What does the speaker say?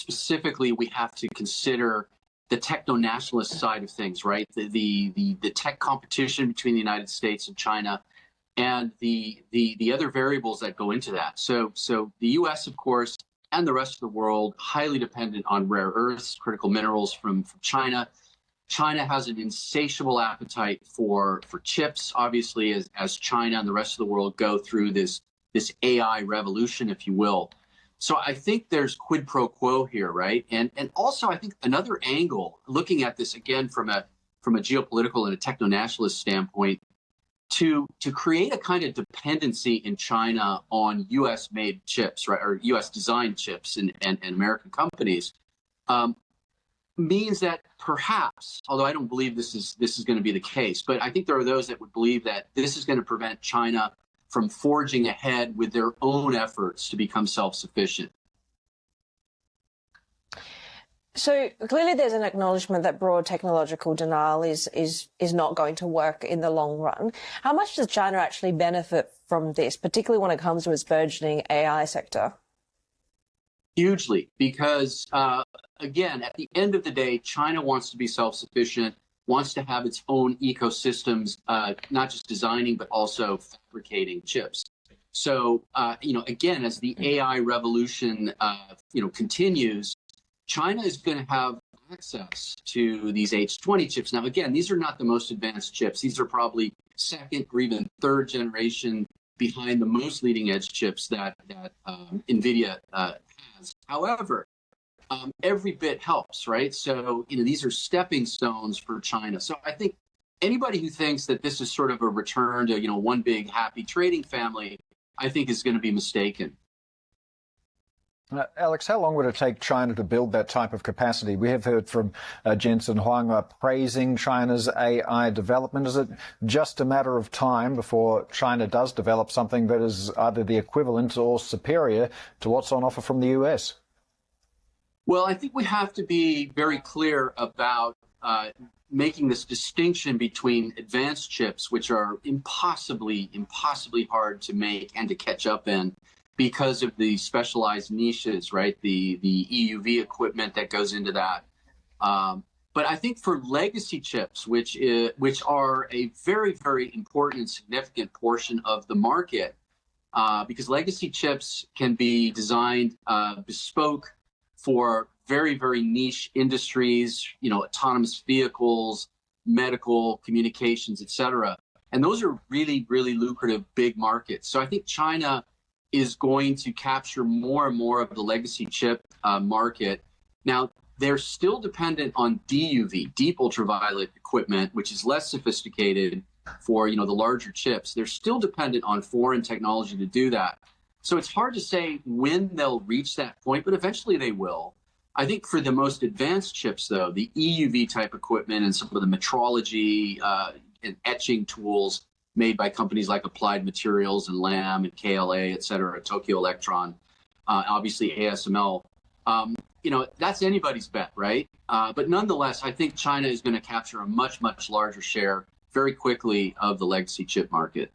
specifically we have to consider the techno-nationalist side of things, right? The tech competition between the United States and China, and the other variables that go into that. So the U.S., of course, and the rest of the world, highly dependent on rare earths, critical minerals from China. China has an insatiable appetite for chips, obviously, as China and the rest of the world go through this AI revolution, if you will. So I think there's quid pro quo here, right? And also I think another angle, looking at this again from a geopolitical and a techno-nationalist standpoint, to create a kind of dependency in China on U.S.-made chips, right, or U.S.-designed chips and American companies, means that perhaps, although I don't believe this is going to be the case, but I think there are those that would believe that this is going to prevent China from forging ahead with their own efforts to become self-sufficient. So clearly there's an acknowledgement that broad technological denial is not going to work in the long run. How much does China actually benefit from this, particularly when it comes to its burgeoning AI sector? Hugely, because, again, at the end of the day, China wants to be self-sufficient, wants to have its own ecosystems, not just designing, but also fabricating chips. So, again, as the AI revolution, continues, China is going to have access to these H20 chips. Now, again, these are not the most advanced chips. These are probably second or even third generation behind the most leading edge chips that Nvidia has. However, every bit helps, right? So, these are stepping stones for China. So I think anybody who thinks that this is sort of a return to, one big happy trading family, I think is going to be mistaken. Alex, how long would it take China to build that type of capacity? We have heard from Jensen Huang praising China's AI development. Is it just a matter of time before China does develop something that is either the equivalent or superior to what's on offer from the US? Well, I think we have to be very clear about making this distinction between advanced chips, which are impossibly hard to make and to catch up in, because of the specialized niches, right? The EUV equipment that goes into that. But I think for legacy chips, which are a very, very important and significant portion of the market, because legacy chips can be designed bespoke for very, very niche industries, autonomous vehicles, medical, communications, et cetera. And those are really, really lucrative big markets. So I think China is going to capture more and more of the legacy chip market. Now, they're still dependent on DUV, deep ultraviolet equipment, which is less sophisticated for the larger chips. They're still dependent on foreign technology to do that. So it's hard to say when they'll reach that point, but eventually they will. I think for the most advanced chips, though, the EUV type equipment and some of the metrology and etching tools made by companies like Applied Materials and Lam and KLA, et cetera, Tokyo Electron, obviously ASML. That's anybody's bet, right? But nonetheless, I think China is going to capture a much, much larger share very quickly of the legacy chip market.